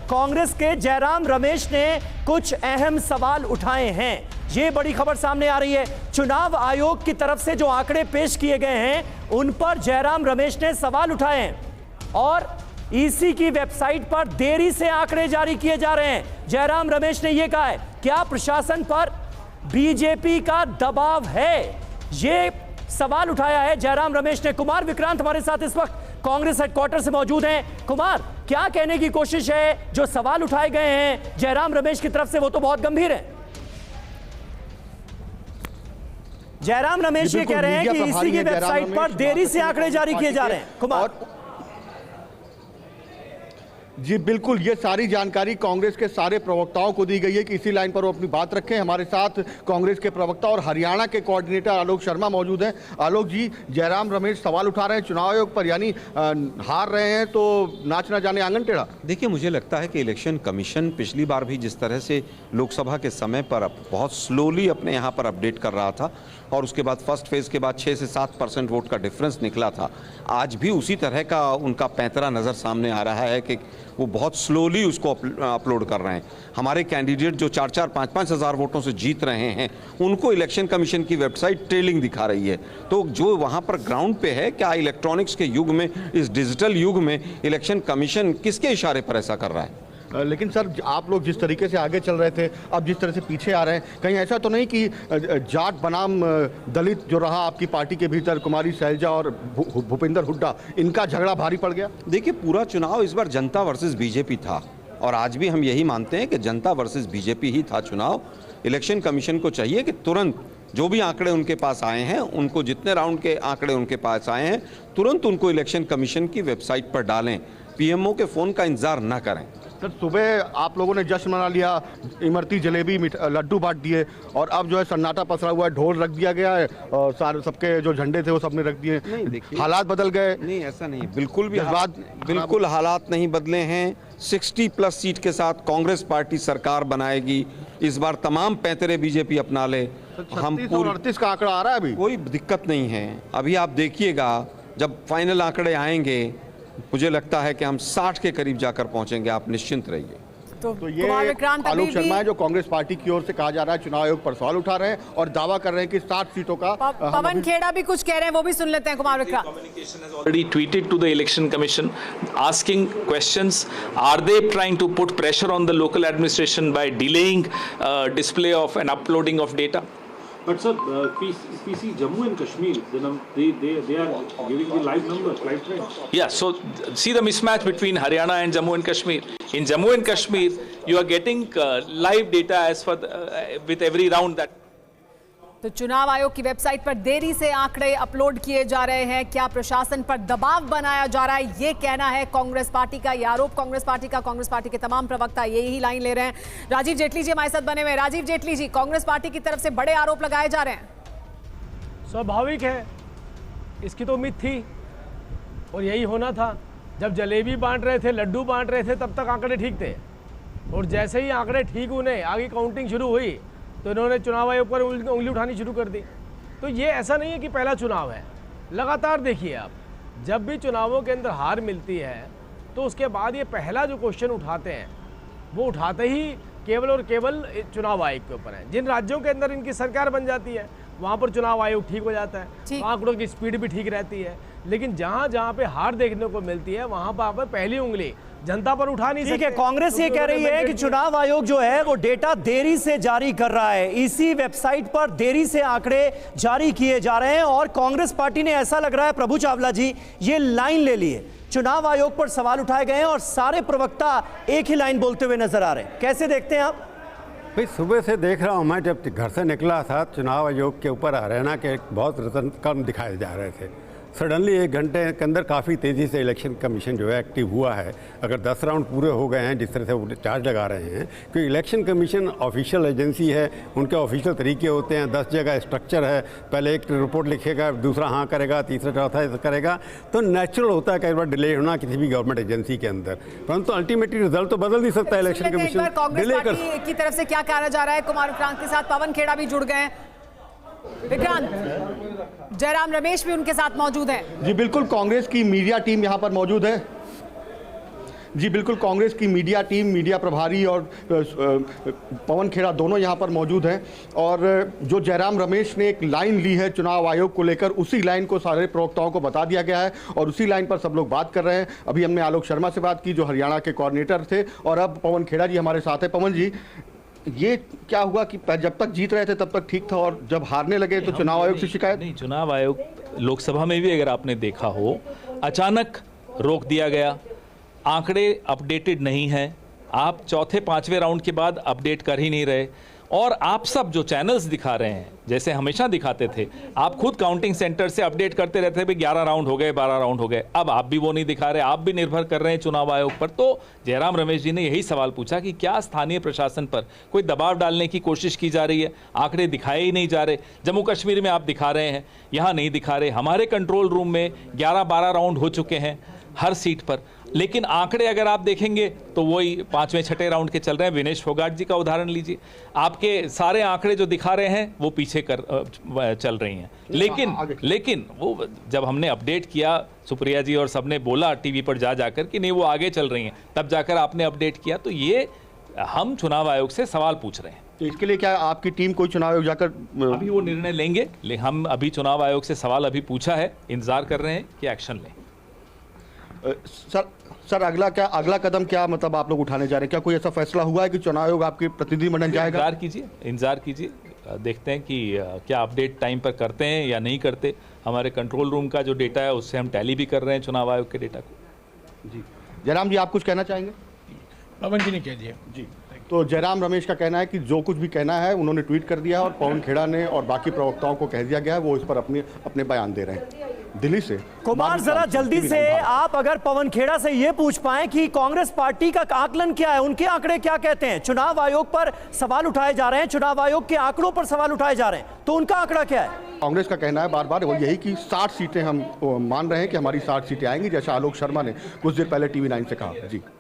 कांग्रेस के जयराम रमेश ने कुछ अहम सवाल उठाए हैं। ये बड़ी खबर सामने आ रही है। चुनाव आयोग की तरफ से जो आंकड़े पेश किए गए हैं उन पर जयराम रमेश ने सवाल उठाए हैं और ईसी की वेबसाइट पर देरी से आंकड़े जारी किए जा रहे हैं। जयराम रमेश ने यह कहा है, क्या प्रशासन पर बीजेपी का दबाव है? ये सवाल उठाया है जयराम रमेश ने। कुमार विक्रांत हमारे साथ इस वक्त कांग्रेस हेडक्वार्टर से मौजूद हैं। कुमार, क्या कहने की कोशिश है? जो सवाल उठाए गए हैं जयराम रमेश की तरफ से वो तो बहुत गंभीर है। जयराम रमेश ये कह रहे हैं कि इसी की वेबसाइट पर देरी से आंकड़े जारी किए जा रहे हैं। कुमार जी बिल्कुल, ये सारी जानकारी कांग्रेस के सारे प्रवक्ताओं को दी गई है कि इसी लाइन पर वो अपनी बात रखें। हमारे साथ कांग्रेस के प्रवक्ता और हरियाणा के कोऑर्डिनेटर आलोक शर्मा मौजूद हैं। आलोक जी, जयराम रमेश सवाल उठा रहे हैं चुनाव आयोग पर, यानी हार रहे हैं तो नाच ना जाने आंगन टेढ़ा। देखिए, मुझे लगता है कि इलेक्शन कमीशन पिछली बार भी जिस तरह से लोकसभा के समय पर बहुत स्लोली अपने यहाँ पर अपडेट कर रहा था और उसके बाद फर्स्ट फेज के बाद 6 से 7% वोट का डिफरेंस निकला था, आज भी उसी तरह का उनका पैंतरा नज़र सामने आ रहा है कि वो बहुत स्लोली उसको अपलोड कर रहे हैं। हमारे कैंडिडेट जो 4-4, 5-5 हज़ार वोटों से जीत रहे हैं उनको इलेक्शन कमीशन की वेबसाइट ट्रेलिंग दिखा रही है। तो जो वहाँ पर ग्राउंड पे है, क्या इलेक्ट्रॉनिक्स के युग में, इस डिजिटल युग में इलेक्शन कमीशन किसके इशारे पर ऐसा कर रहा है? लेकिन सर, आप लोग जिस तरीके से आगे चल रहे थे, अब जिस तरह से पीछे आ रहे हैं, कहीं ऐसा तो नहीं कि जाट बनाम दलित जो रहा आपकी पार्टी के भीतर, कुमारी शैलजा और भूपेंद्र हुड्डा, इनका झगड़ा भारी पड़ गया? देखिए, पूरा चुनाव इस बार जनता वर्सेस बीजेपी था और आज भी हम यही मानते हैं कि जनता वर्सेस बीजेपी ही था चुनाव। इलेक्शन कमीशन को चाहिए कि तुरंत जो भी आंकड़े उनके पास आए हैं, उनको जितने राउंड के आंकड़े उनके पास आए हैं, तुरंत उनको इलेक्शन कमीशन की वेबसाइट पर डालें। पीएमओ के फ़ोन का इंतजार न करें। सर, सुबह आप लोगों ने जश्न मना लिया, इमरती जलेबी लड्डू बांट दिए और अब जो है सन्नाटा पसरा हुआ है, ढोल रख दिया गया है और सारे सबके जो झंडे थे वो सबने रख दिए। हालात बदल गए? नहीं, ऐसा नहीं, बिल्कुल भी बिल्कुल हालात नहीं बदले हैं। 60+ सीट के साथ कांग्रेस पार्टी सरकार बनाएगी। इस बार तमाम पैंतरे बीजेपी अपना ले। हम 38 का आंकड़ा आ रहा है, अभी कोई दिक्कत नहीं है। अभी आप देखिएगा, जब फाइनल आंकड़े आएंगे मुझे लगता है कि हम 60 के करीब जाकर पहुंचेंगे। आप निश्चिंत रहिए। तो ये आलोक शर्मा है जो कांग्रेस पार्टी की ओर से कहा जा रहा है, चुनाव आयोग पर सवाल उठा रहे हैं और दावा कर रहे हैं कि 60 सीटों का। पवन खेड़ा भी कुछ कह रहे हैं, वो भी सुन लेते हैं। Kumar Vikrant already tweeted to the election commission asking questions. Are they trying to put pressure on the local administration by delaying display of and uploading of data? But sir, PC Jammu and Kashmir, they are giving the live numbers, live trends. Yeah, so see the mismatch between Haryana and Jammu and Kashmir. In Jammu and Kashmir, you are getting live data as for with every round that. तो चुनाव आयोग की website पर देरी से आंकड़े upload किए जा रहे हैं। क्या प्रशासन पर दबाव बनाया जा रहा है, ये कहना है कांग्रेस पार्टी का, ये आरोप कांग्रेस पार्टी के तमाम प्रवक्ता यही लाइन ले रहे हैं। राजीव जेटली जी हमारे साथ बने हुए। राजीव जेटली जी, कांग्रेस पार्टी की तरफ से बड़े आरोप लगाए जा रहे हैं। स्वाभाविक है, इसकी तो उम्मीद थी और यही होना था। जब जलेबी बांट रहे थे, लड्डू बांट रहे थे, तब तक आंकड़े ठीक थे और जैसे ही आंकड़े ठीक होने आगे काउंटिंग शुरू हुई तो इन्होंने चुनाव आयोग पर उंगली उठानी शुरू कर दी। तो ये ऐसा नहीं है कि पहला चुनाव है, लगातार देखिए आप, जब भी चुनावों के अंदर हार मिलती है तो उसके बाद ये पहला जो क्वेश्चन उठाते हैं वो उठाते ही केवल और केवल चुनाव आयोग के ऊपर है। जिन राज्यों के अंदर इनकी सरकार बन जाती है वहाँ पर चुनाव आयोग ठीक हो जाता है, आंकड़ों की स्पीड भी ठीक रहती है। लेकिन जहाँ जहाँ पे हार देखने को मिलती है वहाँ पर पहली उंगली जनता पर उठा नहीं सकते। ठीक है, कांग्रेस ये कह रही है कि चुनाव आयोग जो है वो डेटा देरी से जारी कर रहा है, इसी वेबसाइट पर देरी से आंकड़े जारी किए जा रहे हैं और कांग्रेस पार्टी ने, ऐसा लग रहा है प्रभु चावला जी, ये लाइन ले ली है। चुनाव आयोग पर सवाल उठाए गए हैं और सारे प्रवक्ता एक ही लाइन बोलते हुए नजर आ रहे हैं। कैसे देखते हैं आप? भाई, सुबह से देख रहा हूँ मैं, जब घर से निकला था चुनाव आयोग के ऊपर हरियाणा के बहुत रतन कम दिखाए जा रहे थे। सडनली 1 घंटे के अंदर काफ़ी तेज़ी से इलेक्शन कमीशन जो है एक्टिव हुआ है। अगर 10 राउंड पूरे हो गए हैं जिस तरह से वो चार्ज लगा रहे हैं, क्योंकि इलेक्शन कमीशन ऑफिशियल एजेंसी है, उनके ऑफिशियल तरीके होते हैं, 10 जगह स्ट्रक्चर है, पहले एक रिपोर्ट लिखेगा, दूसरा हाँ करेगा, तीसरा चौथा करेगा, तो नेचुरल होता है कई बार डिले होना किसी भी गवर्नमेंट एजेंसी के अंदर, परंतु अल्टीमेटली रिजल्ट तो बदल नहीं सकता है इलेक्शन कमीशन। कांग्रेस पार्टी की तरफ से क्या कहा जा रहा है? कुमार विक्रांत के साथ पवन खेड़ा भी जुड़ गए। विक्रांत, जयराम रमेश भी उनके साथ मौजूद है। जी बिल्कुल, कांग्रेस की मीडिया टीम यहाँ पर मौजूद है। जी बिल्कुल, कांग्रेस की मीडिया टीम, मीडिया प्रभारी और पवन खेड़ा दोनों यहाँ पर मौजूद हैं और जो जयराम रमेश ने एक लाइन ली है चुनाव आयोग को लेकर, उसी लाइन को सारे प्रवक्ताओं को बता दिया गया है और उसी लाइन पर सब लोग बात कर रहे हैं। अभी हमने आलोक शर्मा से बात की जो हरियाणा के कोऑर्डिनेटर थे और अब पवन खेड़ा जी हमारे साथ है। पवन जी, ये क्या हुआ कि जब तक जीत रहे थे तब तक ठीक था और जब हारने लगे तो चुनाव आयोग से शिकायत? नहीं, चुनाव आयोग लोकसभा में भी अगर आपने देखा हो, अचानक रोक दिया गया, आंकड़े अपडेटेड नहीं हैं, आप चौथे पांचवें राउंड के बाद अपडेट कर ही नहीं रहे और आप सब जो चैनल्स दिखा रहे हैं जैसे हमेशा दिखाते थे, आप खुद काउंटिंग सेंटर से अपडेट करते रहते थे 11 राउंड हो गए, 12 राउंड हो गए, अब आप भी वो नहीं दिखा रहे, आप भी निर्भर कर रहे हैं चुनाव आयोग पर। तो जयराम रमेश जी ने यही सवाल पूछा कि क्या स्थानीय प्रशासन पर कोई दबाव डालने की कोशिश की जा रही है? आंकड़े दिखाए ही नहीं जा रहे। जम्मू कश्मीर में आप दिखा रहे हैं, यहाँ नहीं दिखा रहे। हमारे कंट्रोल रूम में 11-12 राउंड हो चुके हैं हर सीट पर, लेकिन आंकड़े अगर आप देखेंगे तो वही 5वें 6ठे राउंड के चल रहे हैं। विनेश फोगाट जी का उदाहरण लीजिए, आपके सारे आंकड़े जो दिखा रहे हैं वो पीछे चल रही हैं। लेकिन वो जब हमने अपडेट किया, सुप्रिया जी और सबने बोला टीवी पर जाकर कि नहीं वो आगे चल रही हैं, तब जाकर आपने अपडेट किया। तो ये हम चुनाव आयोग से सवाल पूछ रहे हैं। तो इसके लिए क्या आपकी टीम कोई चुनाव आयोग जाकर अभी वो निर्णय लेंगे, हम अभी चुनाव आयोग से सवाल अभी पूछा है, इंतजार कर रहे हैं कि एक्शन लें। सर अगला कदम क्या मतलब आप लोग उठाने जा रहे हैं? क्या कोई ऐसा फैसला हुआ है कि चुनाव आयोग आपके प्रतिनिधिमंडल जाएगा? इंतजार कीजिए, देखते हैं कि क्या अपडेट टाइम पर करते हैं या नहीं करते। हमारे कंट्रोल रूम का जो डेटा है उससे हम टैली भी कर रहे हैं चुनाव आयोग के डेटा को। जी जयराम जी, आप कुछ कहना चाहेंगे? पवन जी ने कह दिया जी। तो जयराम रमेश का कहना है कि जो कुछ भी कहना है उन्होंने ट्वीट कर दिया और पवन खेड़ा ने और बाकी प्रवक्ताओं को कह दिया गया है, वो इस पर अपने बयान दे रहे हैं। दिल्ली से कुमार, जरा जल्दी से आप अगर पवन खेड़ा से ये पूछ पाएं कि कांग्रेस पार्टी का आकलन क्या है, उनके आंकड़े क्या कहते हैं? चुनाव आयोग पर सवाल उठाए जा रहे हैं, चुनाव आयोग के आंकड़ों पर सवाल उठाए जा रहे हैं, तो उनका आंकड़ा क्या है? कांग्रेस का कहना है बार बार वो यही कि 60 सीटें हम मान रहे हैं कि हमारी 60 सीटें आएंगी, जैसा आलोक शर्मा ने कुछ देर पहले TV9 से कहा। जी।